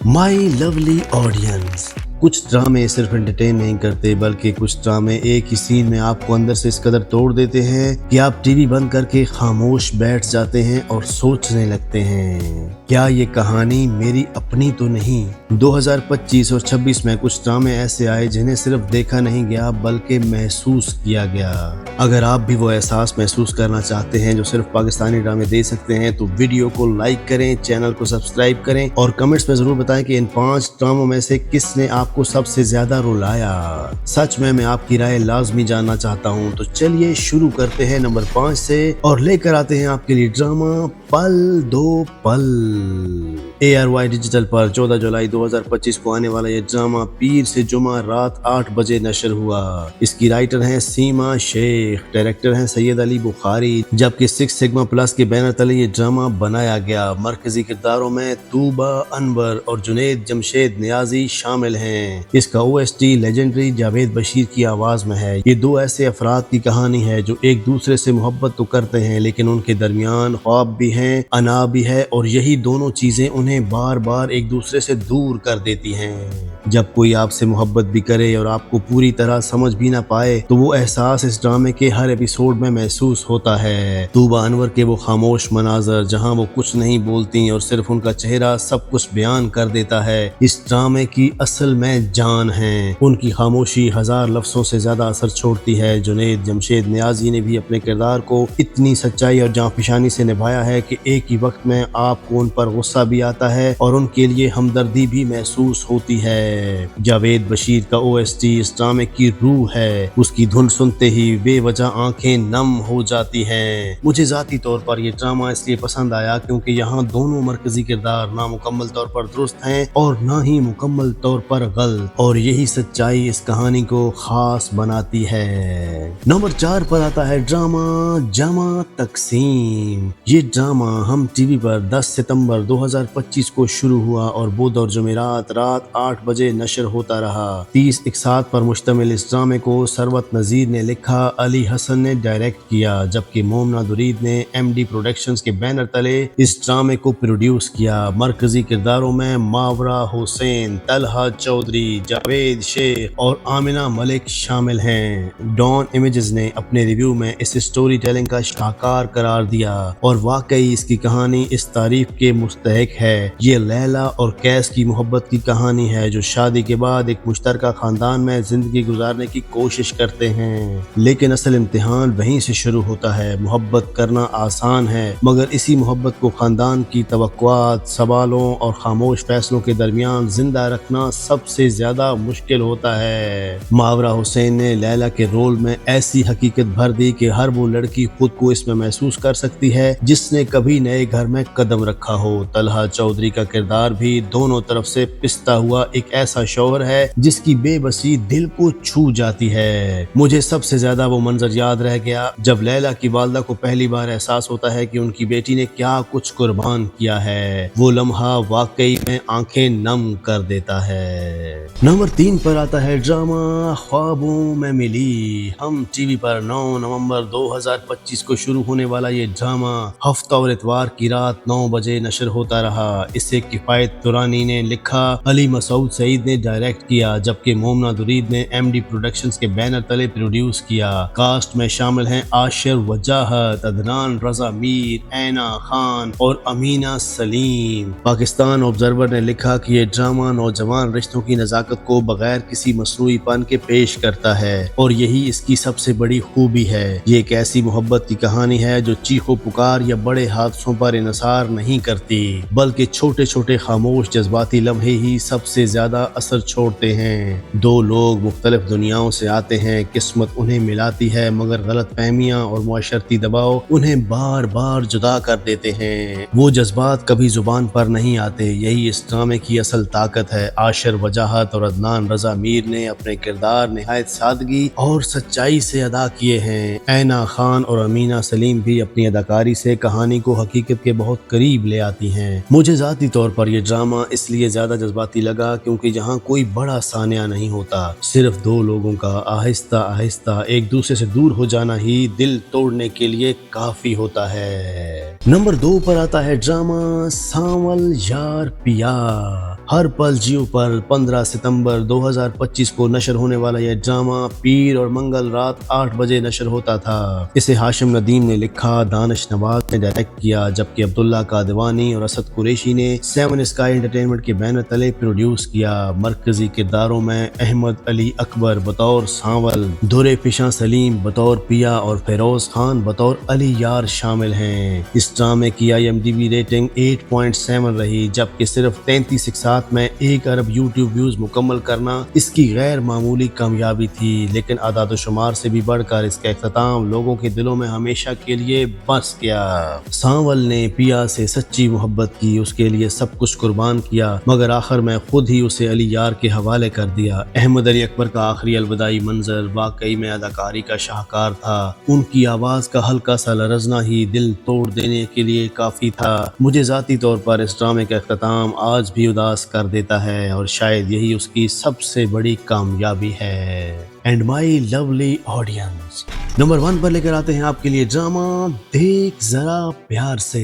My lovely audience, कुछ ड्रामे सिर्फ एंटरटेन नहीं करते बल्कि कुछ ड्रामे एक ही सीन में आपको अंदर से इस कदर तोड़ देते हैं कि आप टीवी बंद करके खामोश बैठ जाते हैं और सोचने लगते हैं, क्या ये कहानी मेरी अपनी तो नहीं। 2025 और 26 में कुछ ड्रामे ऐसे आए जिन्हें सिर्फ देखा नहीं गया बल्कि महसूस किया गया। अगर आप भी वो एहसास महसूस करना चाहते हैं जो सिर्फ पाकिस्तानी ड्रामे दे सकते हैं तो वीडियो को लाइक करें, चैनल को सब्सक्राइब करें और कमेंट्स में जरूर बताएं कि इन 5 ड्रामों में से किसने आपको सबसे ज्यादा रुलाया। सच में मैं आपकी राय लाजमी जानना चाहता हूं। तो चलिए शुरू करते हैं नंबर 5 से और लेकर आते हैं आपके लिए ड्रामा पल दो पल। ARY डिजिटल पर 14 जुलाई 2025 को आने वाला ये ड्रामा पीर से जुमा रात 8 बजे नशर हुआ। इसकी राइटर हैं सीमा शेख, डायरेक्टर हैं सैयद अली बुखारी, जबकि 6 सिग्मा प्लस के बैनर तले ये ड्रामा बनाया गया। मरकजी किरदारों में तूबा अनवर और जुनैद जमशेद नियाजी शामिल हैं। इसका OST लेजेंडरी जावेद बशीर की आवाज में है। ये दो ऐसे अफराद की कहानी है जो एक दूसरे से मोहब्बत तो करते हैं लेकिन उनके दरमियान ख्वाब भी हैं, अना भी है और यही दोनों चीजें उन्हें बार बार एक दूसरे से दूर कर देती हैं। जब कोई आपसे मोहब्बत भी करे और आपको पूरी तरह समझ भी ना पाए तो वो एहसास इस ड्रामे के हर एपिसोड में महसूस होता है। तूबा अनवर के वो खामोश मनाजर जहां वो कुछ नहीं बोलती और सिर्फ उनका चेहरा सब कुछ बयान कर देता है, इस ड्रामे की असल में जान है। उनकी खामोशी हजार लफ्जों से ज्यादा असर छोड़ती है। जुनैद जमशेद नियाजी ने भी अपने किरदार को इतनी सच्चाई और जांफिशानी से निभाया है कि एक ही वक्त में आपको उन पर गुस्सा भी आता है और उनके लिए हमदर्दी भी महसूस होती है। जावेद बशीर का OST इस ड्रामे की रूह है। उसकी धुन सुनते ही बेवजह आंखें नम हो जाती हैं। मुझे जाती तौर पर यह ड्रामा इसलिए पसंद आया क्योंकि यहाँ दोनों मरकजी किरदार ना मुकम्मल तौर पर दुरुस्त हैं और ना ही मुकम्मल तौर पर गलत, और यही सच्चाई इस कहानी को खास बनाती है। नंबर 4 पर आता है ड्रामा जमा तकसीम। ये ड्रामा हम टीवी पर 10 सितंबर 2025 को शुरू हुआ और बुध और जुमेरात रात 8 बजे नशर होता रहा। 30 इकसात पर मुश्तमिल इस ड्रामे को सरवत नजीर ने लिखा, अली हसन ने डायरेक्ट किया, जबकि मोमना दुरीद ने MD प्रोडक्शंस के बैनर तले इस ड्रामे को प्रोड्यूस किया। मरकजी किरदारों में मावरा हुसैन, तलहा चौधरी, जावेद शेख और आमिना मलिक शामिल हैं। डॉन इमेजेस ने अपने रिव्यू में इस स्टोरी टेलिंग का शाहकार करार दिया और वाकई इसकी कहानी इस तारीफ के मुस्तहिक है। ये लैला और कैस की मोहब्बत की कहानी है जो शादी के बाद एक मुश्तरका खानदान में जिंदगी गुजारने की कोशिश करते हैं, लेकिन असल इम्तिहान वहीं से शुरू होता है। मोहब्बत करना आसान है मगर इसी मोहब्बत को खानदान की तवक्कुआत, सवालों और खामोश फैसलों के दरमियान जिंदा रखना सबसे ज्यादा मुश्किल होता है। मावरा हुसैन ने लैला के रोल में ऐसी हकीकत भर दी कि हर वो लड़की खुद को इसमें महसूस कर सकती है जिसने कभी नए घर में कदम रखा हो। तलहा चौधरी का किरदार भी दोनों तरफ से पिसता हुआ एक ऐसा शौहर है जिसकी बेबसी दिल को छू जाती है। मुझे सबसे ज्यादा वो मंजर याद रह गया जब लैला की वालदा को पहली बार एहसास होता है कि उनकी बेटी ने क्या कुछ कुर्बान किया है। वो लम्हा वाकई में आंखें नम कर देता है। नंबर 3 पर आता है ड्रामा ख्वाबों में मिली। हम टीवी पर 9 नवंबर 2025 को शुरू होने वाला ये ड्रामा हफ्ता और इतवार की रात 9 बजे नशर होता रहा। इसे किफायत तुरानी ने लिखा, अली मसूद सईद ने डायरेक्ट किया, जबकि मोमना दुरीद ने MD प्रोडक्शंस के बैनर तले प्रोड्यूस किया। कास्ट में शामिल हैं आशिर वजाहत, अदनान रजा मीर, ऐना खान और अमीना सलीम। पाकिस्तान ऑब्जर्वर ने लिखा कि ये ड्रामा नौजवान रिश्तों की नजाकत को बगैर किसी मसनूईपन के पेश करता है और यही इसकी सबसे बड़ी खूबी है। ये एक ऐसी मोहब्बत की कहानी है जो चीखो पुकार या बड़े हादसों पर इन्हिसार नहीं करती बल्कि छोटे छोटे खामोश जज्बाती लम्हे ही सबसे ज्यादा असर छोड़ते हैं। दो लोग मुख्तलिफ दुनियाओं से आते हैं, किस्मत उन्हें मिलाती है मगर गलत फहमियाँ और मुआशरती दबाव उन्हें बार बार जुदा कर देते हैं। वो जज्बात कभी जुबान पर नहीं आते, यही इस ड्रामे की असल ताकत है। आशिर वजाहत और अदनान रजा मीर ने अपने किरदार निहायत सादगी और सच्चाई से अदा किए हैं। ऐना खान और अमीना सलीम भी अपनी अदाकारी से कहानी को हकीकत के बहुत करीब ले आती हैं। मुझे ज़ाती तौर पर यह ड्रामा इसलिए ज्यादा जज्बाती लगा क्योंकि यहाँ कोई बड़ा सानिया नहीं होता, सिर्फ दो लोगों का आहिस्ता आहिस्ता एक दूसरे से दूर हो जाना ही दिल तोड़ने के लिए काफी होता है। नंबर 2 पर आता है ड्रामा सांवल यार पिया। हर पल जियो पर 15 सितंबर 2025 को नशर होने वाला यह ड्रामा पीर और मंगल रात 8 बजे नशर होता था। इसे हाशिम नदीम ने लिखा, दानिश नवाज ने डायरेक्ट किया, जबकि अब्दुल्ला कादवानी और असद कुरैशी ने 7 स्काई एंटरटेनमेंट के बैनर तले प्रोड्यूस किया। मरकजी किरदारों में अहमद अली अकबर बतौर सांवल, दुरे पिशा सलीम बतौर पिया और फेरोज खान बतौर अली यार शामिल हैं। इस ड्रामे की IMDb रेटिंग 8.7 रही, जबकि सिर्फ 33 साथ में 1 अरब यूट्यूब व्यूज मुकम्मल करना इसकी गैर मामूली कामयाबी थी। लेकिन आदाद शुमार से भी बढ़कर इसका इख्तिताम लोगों के दिलों में हमेशा के लिए बस गया। सांवल ने पिया से सच्ची मोहब्बत की, उसके लिए सब कुछ कुर्बान किया, मगर आखिर में खुद ही उसे अली यार के हवाले कर दिया। अहमद अली अकबर का आखिरी अलविदाई मंजर वाकई में अदाकारी का शाहकार था। उनकी आवाज का हल्का सा लरजना ही दिल तोड़ देने के लिए काफी था। मुझे जाती तौर पर इस ड्रामे का इख्तिताम आज भी उदास कर देता है और शायद यही उसकी सबसे बड़ी कामयाबी है। And my lovely audience, number 1 पर लेकर आते हैं आपके लिए ड्रामा देख जरा प्यार से।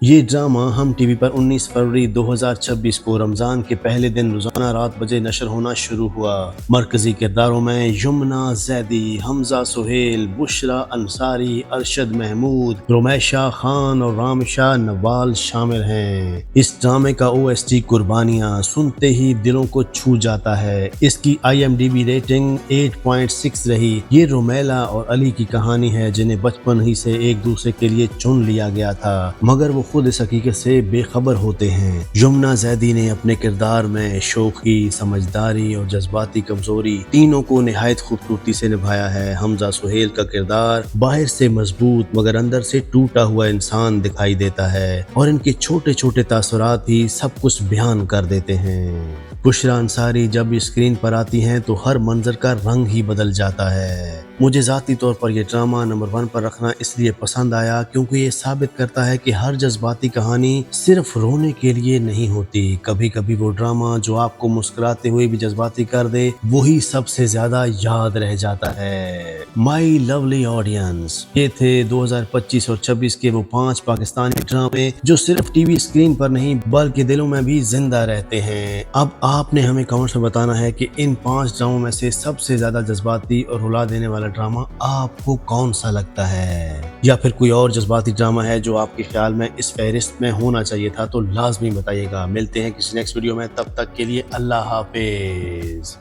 ये ड्रामा हम टीवी पर 19 फरवरी 2026 को रमजान के पहले दिन रोजाना रात बजे नशर होना शुरू हुआ। मरकजी किरदारों में यमुना जैदी, हमजा सुहेल, बुशरा अंसारी, अरशद महमूद, रोमेशा खान और रामशा नवाल शामिल हैं। इस ड्रामे का OST कुर्बानियां सुनते ही दिलों को छू जाता है। इसकी IMDb रेटिंग 8.6 रही। ये रोमेला और अली की कहानी है, जिन्हें बचपन ही से एक दूसरे के लिए चुन लिया गया था, मगर वो खुद इस हकीकत से बेखबर होते हैं। यमुना जैदी ने अपने किरदार में शोखी, समझदारी और जज्बाती कमजोरी तीनों को निहायत खूबसूरती से निभाया है। हमजा सुहेल का किरदार बाहर से मजबूत मगर अंदर से टूटा हुआ इंसान दिखाई देता है और इनके छोटे छोटे तासुरात ही सब कुछ बयान कर देते हैं। बुशरा अंसारी जब स्क्रीन पर आती हैं तो हर मंजर का रंग ही बदल जाता है। मुझे ज़ाती तौर पर यह ड्रामा नंबर 1 पर रखना इसलिए पसंद आया क्योंकि ये साबित करता है कि हर जज्बाती कहानी सिर्फ रोने के लिए नहीं होती। कभी कभी वो ड्रामा जो आपको मुस्कुराते हुए भी जज्बाती कर दे, वही सबसे ज्यादा याद रह जाता है। माई लवली ऑडियंस, ये थे 2025 और 26 के वो 5 पाकिस्तानी ड्रामे जो सिर्फ टीवी स्क्रीन पर नहीं बल्कि दिलों में भी जिंदा रहते हैं। अब आपने हमें कमेंट्स में बताना है कि इन 5 ड्रामों में से सबसे ज्यादा जज्बाती और रुला देने वाला ड्रामा आपको कौन सा लगता है, या फिर कोई और जज्बाती ड्रामा है जो आपके ख्याल में इस फहरिस्त में होना चाहिए था, तो लाजमी बताइएगा। मिलते हैं किसी नेक्स्ट वीडियो में, तब तक के लिए अल्लाह हाफिज।